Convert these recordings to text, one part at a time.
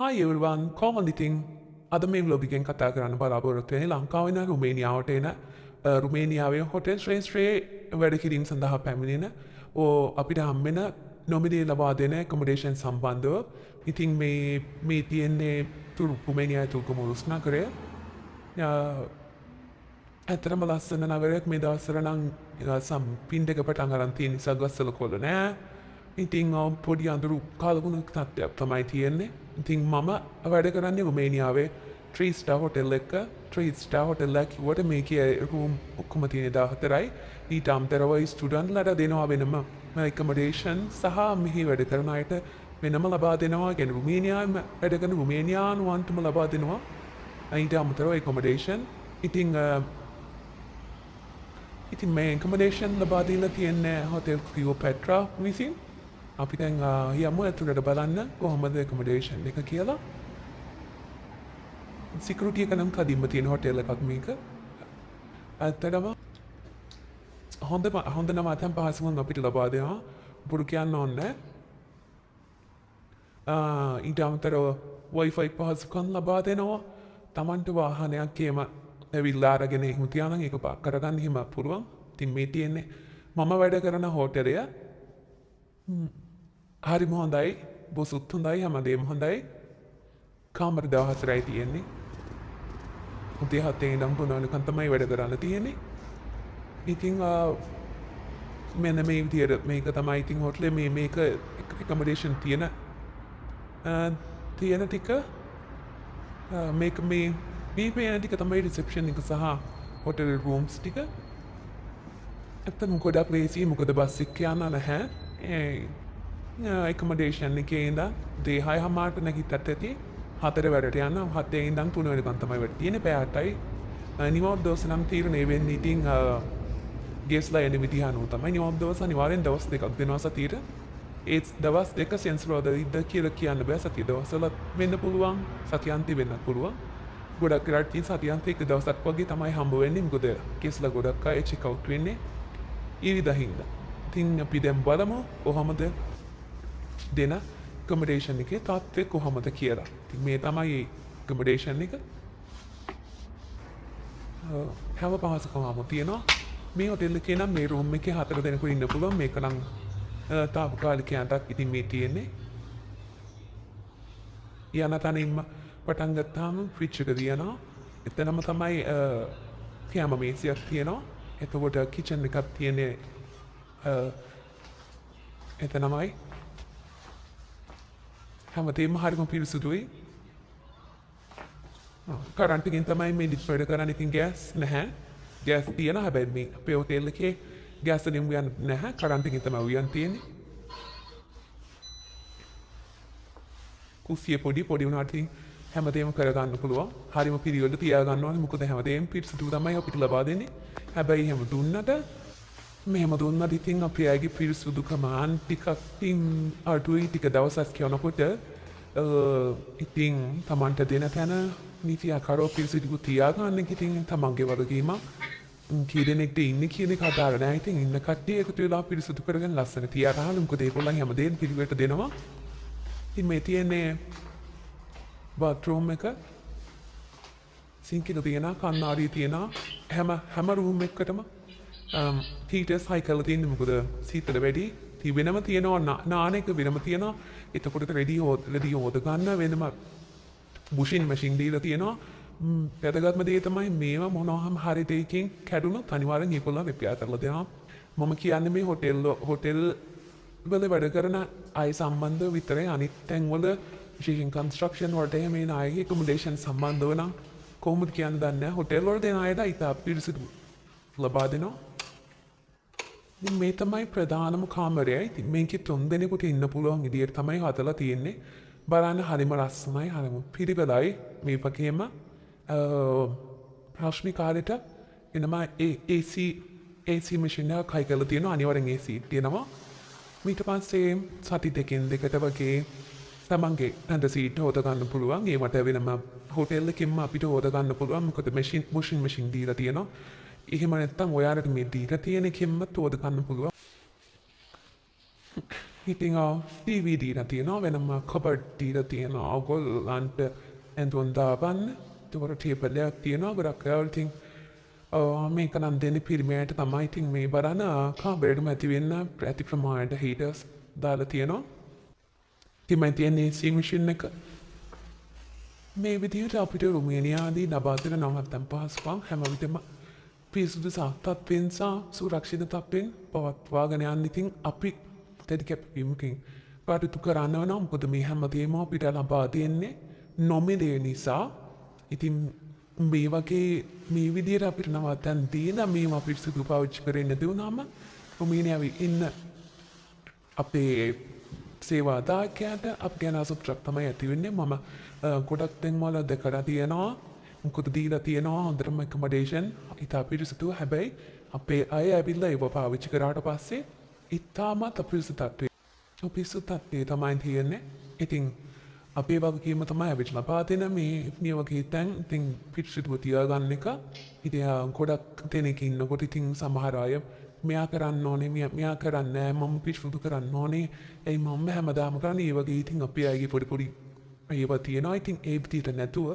Hi everyone, කොහොමද ඉතින් අද මේ vlog එකෙන් කතා කරන්න බලාපොරොත්තු වෙන්නේ ලංකාවේ ඉඳන් රුමේනියාවට එන රුමේනියාවේ හොටෙල් ශ්‍රේෂ්ඨයේ වැඩ කිරීම සඳහා පැමිණෙන අපිට හම්බෙන නොමිලේ ලබා දෙන accommodation සම්බන්ධව ඉතින් මේ තියෙන්නේ රුමේනියාවේ තුර්ගමුරුස් නගරය. ඇත්තටම ලස්සන නගරයක් මේ දවස්වල නම් පින්ඩක පටන් අරන් තියෙන නිසා ගස්වල කොළ නෑ. ඉතින් පොඩි අඳුරු කාලගුණ තත්ත්වයක් තමයි තියෙන්නේ. ඉතින් මම වැඩ කරන්නේ රුමේනියාවේ 3 star hotel එක 3 star hotel එක කිව්වට මේකේ room ඔක්කොම තියෙන 14යි. ඊට අමතරව ස්ටුඩන්ට් ලට දෙනවා වෙනම accommodation සහ මෙහි වැඩ කරන අයට වෙනම ලබා දෙනවා. කියන්නේ රුමේනියාවේ වැඩ කරන රුමේනියානුවන්ටම ලබා දෙනවා. ඊට අමතරව accommodation. ඉතින් මේ accommodation ලබා දීලා තියෙන්නේ hotel Cleopatra විසින්. අපි දැන් යමු ඇතුළට බලන්න කොහොමද accommodation එක කියලා. security එක නම් කදින්ම තියෙන hotel එකක් මේක. ඇත්තටම හොඳ නම් අතම් පහසුකම් අපිට ලබා දෙනවා. පුරු කියන්න ඕනේ. ඊට අමතරව wifi පහසුකම් ලබා දෙනවා. Tamanට වාහනයක් එහෙම ඇවිල්ලා අරගෙන එහෙම තියානම් ඒක පාක් කරගන්න එහෙම පුළුවන්. ඉතින් මේ තියෙන්නේ මම වැඩ කරන හෝටලය. හරිම හොඳයි. බොසුත් හොඳයි. හැමදේම හොඳයි. කාමර 14යි තියෙන්නේ. උදේ 7 ඉඳන් 3 වෙනකන් තමයි වැඩ කරන්න තියෙන්නේ. ඉතින් මෙන්න මේ විදියට මේක තමයි ඉතින් හෝටලේ මේක accommodation තියෙන ටික මේක මේ පේන ටික තමයි reception එක සහ hotel rooms ටික. ඇත්තටම ගොඩක් ලේසි මොකද බස් එක යන්න නැහැ. accommodation එකේ ඉඳන් දේ 6:00ට නැගිට්ටත් ඇති 4 වැඩට යන 7 ඉඳන් 3 වෙනකන් තමයි වැඩ තියෙන්නේ. පැය 8යි. නිවාඩු දවස් නම් තීරණය වෙන්නේ ඉතින් ගෙස්ලා එන විදිහ අනුව තමයි. නිවාඩු දවස් අනිවාර්යෙන් දවස් දෙකක් දෙනවා සතියට. ඒ දවස් දෙක සෙන්සරෝදා කියලා කියන්න බෑ. සතිය දවස්වල වෙන්න පුළුවන්. සතියන්ති වෙන්න පුළුවන්. ගොඩක් වෙලාට තියෙන සතියන්ති එක දවසක් වගේ තමයි හම්බ වෙන්නේ. මොකද ගෙස්ලා ගොඩක් අය චෙක් අවුට් වෙන්නේ ඊරිදා. ඉතින් අපි දැන් බලමු කොහොමද දෙන accommodation එකේ තත්ත්වය කොහොමද කියලා. ඉතින් මේ තමයි accommodation එක. හැම පහසුකමක්ම තියෙනවා. මේ හොටෙල් එකේ නම් මේ room එකේ 4 දෙනෙකු ඉන්න පුළුවන්. මේක නම් තාවකාලිකයන්ටත් ඉතින් මේ තියෙන්නේ. යන තැනින්ම පටන් ගත්තාම fridge එක තියෙනවා. එතනම තමයි කැම මේසයක් තියෙනවා. එතකොට kitchen එකක් තියෙන්නේ එතනමයි. හැමතේම හරිම පිරිසුදුයි. කරන්ට් එකෙන් තමයි මේ ඩිස් වැඩ කරන්නේ. ඉතින් ගෑස් නැහැ. ගෑස් තියෙනවා. හැබැයි මේ අපේ හොටෙල් එකේ ගෑස් වලින් උයන් නැහැ. කරන්ට් එකෙන් තමයි උයන් තියෙන්නේ. කුස්සිය පොඩි වුණාට හැමදේම කරගන්න පුළුවන්. හරිම පිළිවෙලට තියාගන්න ඕනේ. මොකද හැමදේම පිරිසුදු තමයි අපිට ලබා දෙන්නේ. හැබැයි එහෙම දුන්නට මෙහෙම දුන්නත් ඉතින් අපි අයගේ පිරිසුදුකම ටිකක් අඩුයි. ටික දවසක් යනකොට ඉතින් Tamanට දෙන තැන නීතියාකාරව පිරිසිදුව තියාගන්න ඉතින් තමන්ගේ වගකීමක්. කී දෙනෙක්ද ඉන්නේ කියන එක අදාළ නැහැ. ඉතින් ඉන්න කට්ටිය එකතු වෙලා පිරිසිදු කරගෙන ලස්සන තියාගන්න. මොකද ඒගොල්ලන් හැමදේම පිළිවෙලට දෙනවා. ඉතින් මේ තියෙන්නේ bathroom එක. sink එක තියෙනවා, කණ්ණාඩිය තියෙනවා. හැම room එකකටම heaters high කරලා තියෙන්නේ. මොකද සීතල වැඩි. ඉතින් වෙනම තියෙනවා නාන එක වෙනම තියෙනවා. එතකොට රෙදි හොද ගන්න වෙනම බුෂින් මැෂින් දීලා තියෙනවා. වැදගත්ම දේ තමයි මේවා මොනවාම හරි දෙයකින් කැඩුනොත් අනිවාර්යෙන් ඒගොල්ලෝ රිපෙයාර් කරලා දෙනවා. මම කියන්නේ මේ හොටෙල් වල වැඩ කරන අය සම්බන්ධව විතරයි. අනිත් තැන්වල විශේෂයෙන් කන්ස්ට්‍රක්ෂන් වලට එහෙම එන අයගේ accommodation සම්බන්ධව නම් කොහොමද කියන්න දන්නේ නැහැ. හොටෙල් වල දෙන අයට ඉතා පිරිසිදු ලබා දෙනවා. ඉතින් මේ තමයි ප්‍රධානම කාමරය. ඉතින් මේකේ 3 දෙනෙකුට ඉන්න පුළුවන් විදියට තමයි හදලා තියෙන්නේ. බලන්න හරිම ලස්සනයි. හරිම පිළිවෙලයි. මේ වගේම රශ්මිකාරයට එනම AC machine එකක් හයි කරලා තියෙනවා. අනිවාර්යෙන් AC තියෙනවා. ඊට පස්සේ සති දෙකෙන් දෙකට වගේ තමන්ගේ හඳ සීට් හොද ගන්න පුළුවන්. ඒවට වෙනම හොටෙල් එකෙන්ම අපිට හොද ගන්න පුළුවන්. මොකද washing machine දීලා තියෙනවා. එහෙම නැත්නම් ඔයාලට මේ දීලා තියෙන එකෙන්ම හොද ගන්න පුළුවන්. ඉතිං TV දීලා තියෙනවා වෙනම කබඩ් දීලා තියෙනවා ඔයගොල්ලන්ට ඇඳුම් දාගන්න. ඒකට ටේබලයක් තියෙනවා ගොඩක් ඒවා ඉතින් මේක නම් දෙන්නේ පිරිමියට තමයි. ඉතින් මේ බලන්න කාමරේටම ඇති වෙන්න ප්‍රති ප්‍රමාණයට හීටර්ස් දාලා තියෙනවා. ඉතින් මම තියන්නේ AC මැෂින් එක. මේ විදිහට අපිට රුමේනියාදී ලබා දෙන නවත්තම් පහසුකම් හැම විටම පිරිසුදු තත්ත්වයෙන් සහ සුරක්ෂිත තත්ත්වයෙන් පවත්වාගෙන යන්න ඉතින් අපි තෙදි කැපවීමකින් කටයුතු කරන්න වෙනවා. මොකද මේ හැමදේම අපිට ලබා දෙන්නේ නොමිලේ නිසා. ඉතින් මේ වගේ මේ විදිහට අපිට නවත්තන් දීලා මේවා පිරිසුදු පාවිච්චි කරන්නේ නැති වුණාම රුමේනියාවේ ඉන්න අපේ සේවාදායකයාට අප ගැන අසතුටක් තමයි ඇති වෙන්නේ. මම ගොඩක් තැන්වල දැකලා තියෙනවා. මොකද දීලා තියෙනවා හොඳටම ඇකොමඩේෂන් ඉතා පිරිසිදුව. හැබැයි අපේ අය ඇවිල්ලා ඒව පාවිච්චි කරාට පස්සේ ඉතාමත් අපිරිසිදු තත්ත්වයේ අපිරිසිදු තත්ත්වයේ තමයි තියෙන්නේ. ඉතින් අපේ වගකීම තමයි අපිට ලබා දෙන මේ වගේ තැන් ඉතින් පිරිසිදුව තියාගන්න එක. ඉතින් ගොඩක් දෙනෙක් ඉන්නකොට ඉතින් සමහර අය මෙයා කරන්න ඕනේ මෙයා කරන්නේ නැහැ මම පිරිසිදු කරන්න ඕනේ. එයි මම හැමදාම කරන්නේ ඒ වගේ. ඉතින් අපේ අයගේ පොඩි ඒවා තියෙනවා. ඉතින් ඒ විදිහට නැතුව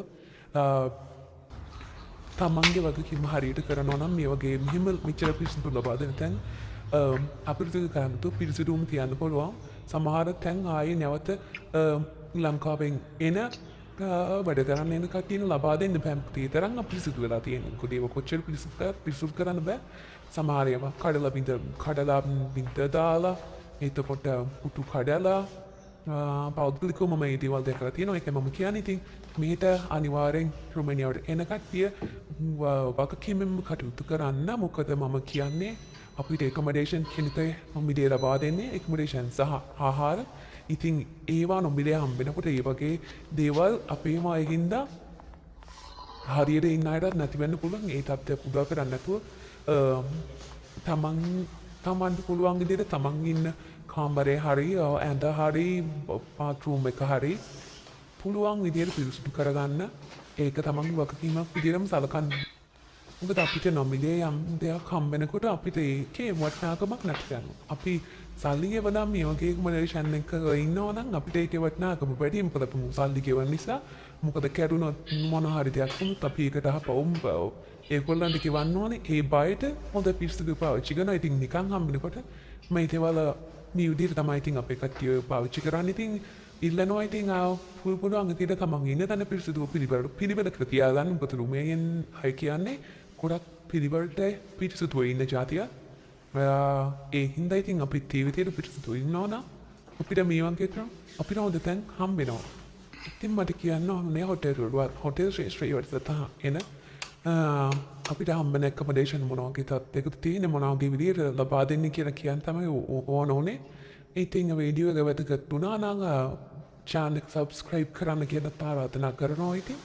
තමන්ගේ වගකීම හරියට කරනවා නම් මේ වගේ මෙහෙම මෙච්චර පිරිසිදු ලබා දෙන තැන් අපිරිසිදු කරන්න තු පිරිසිදුම තියන්න පුළුවන්. සමහර තැන් ආයේ නැවත ලංකාවෙන් එන වැඩ කරන්න එන කට්ටියන ලබා දෙන්න බෑ. තරම් අපිරිසිදු වෙලා තියෙන්නේ. මොකද ඒක කොච්චර පිරිසිදු කරන්න බෑ. සමහර ඒවා කඩලා බින්ද දාලා එතකොට පුටු කඩලා පෞද්ගලිකව මම ඒ දේවල් දැකලා තියෙනවා. ඒක මම කියන්නේ ඉතින් මෙහෙට අනිවාර්යෙන් රුමේනියාවට එන කට්ටිය වගකීමෙන් කටයුතු කරන්න. මොකද මම කියන්නේ අපිට එකමඩේෂන් කෙනෙක්ට නොමිලේ ලබා දෙන්නේ එකමඩේෂන් සහ ආහාර. ඉතින් ඒවා නොමිලේ හම්බෙනකොට ඒ වගේ දේවල් අපේම අයකින්ද හරියට ඉන්න අයටත් නැති වෙන්න පුළුවන්. ඒ තත්ත්වය පුදා කරන්න නැතුව තමන්ට පුළුවන් විදිහට තමන් ඉන්න කාමරේ හරි ඇඳ හරි බාත්රූම් එක හරි පුළුවන් විදිහට පිරිසිදු කරගන්න. ඒක තමන්ගේ වගකීමක් විදිහටම සලකන්න. මොකද අපිට නොමිලේ යම් දෙයක් හම්බෙනකොට අපිට ඒකේ වටිනාකමක් නැති යනවා. අපි සල්ලි ගෙවලා මේ වගේ ඇකොමඩේෂන් එකක ඉන්නවා නම් අපිට ඒකේ වටිනාකම වැඩි. මොකද අපි සල්ලි ගෙවන නිසා මොකද කැඩුනොත් මොන හරි දෙයක් වුණොත් අපි ඒකට අපවුම් ඒගොල්ලන්ට ගෙවන්න ඕනේ. ඒ බයට හොඳ පිරිසිදු පාවිච්චි කරනවා. ඉතින් නිකන් හම්බෙනකොට මේ දේවල් මේ විදිහට තමයි ඉතින් අපේ කට්ටිය පාවිච්චි කරන්නේ. ඉතින් ඉල්ලනවා ඉතින් පුළුවන් විදිහට තමන් ඉන්න තැන පිරිසිදුව පිළිවෙලකට තියාගන්න. මොකද රුමේනියන් අය කියන්නේ ගොඩක් පිළිවෙලට පිරිසිදුව ඉන්න ජාතිය. ඒ හින්දා ඉතින් අපි ඒ විදිහට පිරිසිදුව ඉන්නවා නම් අපිට මේ වගේ කරා අපිට හොඳ තැන් හම්බෙනවා. ඉතින් මට කියන්න ඕනේ හොටෙල් ශ්‍රේෂ්ඨ ඉවරසත එන අපිට හම්බෙන එකමඩේෂන් මොනවා වගේ තත්ත්වයකට තියෙන මොනවා වගේ විදිහට ලබා දෙන්නේ කියලා කියන්න තමයි ඕනේ. ඉතින් වීඩියෝ එක වැදගත් වුණා නම් channel එක subscribe කරන්න කියලා ආරාධනා කරනවා. ඉතින්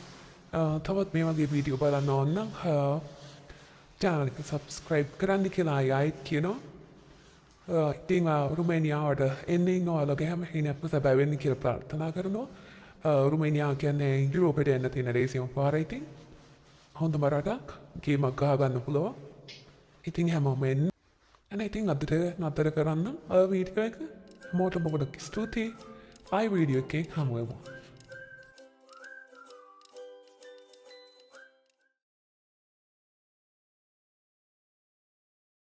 තවත් මේ වගේ වීඩියෝ බලන්න ඕන නම් channel එක subscribe කරන්න කියලා ආයෙත් කියනවා. ඉතින් රුමේනියාවට එන්නේ ඉන්න ඔයාලගේ හැම කෙනෙක්ම සැබෑ වෙන්න කියලා ප්‍රාර්ථනා කරනවා. රුමේනියාව කියන්නේ යුරෝපයට එන්න තියෙන ලේසිම පාර. ඉතින් හොඳම රටක් ගේමක් ගහගන්න පුළුවන්. ඉතින් හැමෝම එන්න. අනේ ඉතින් අදට නතර කරන්න වීඩියෝ එක. මොකට ස්තුතියි. ආයි වීඩියෝ එකකින් හමු වෙමු.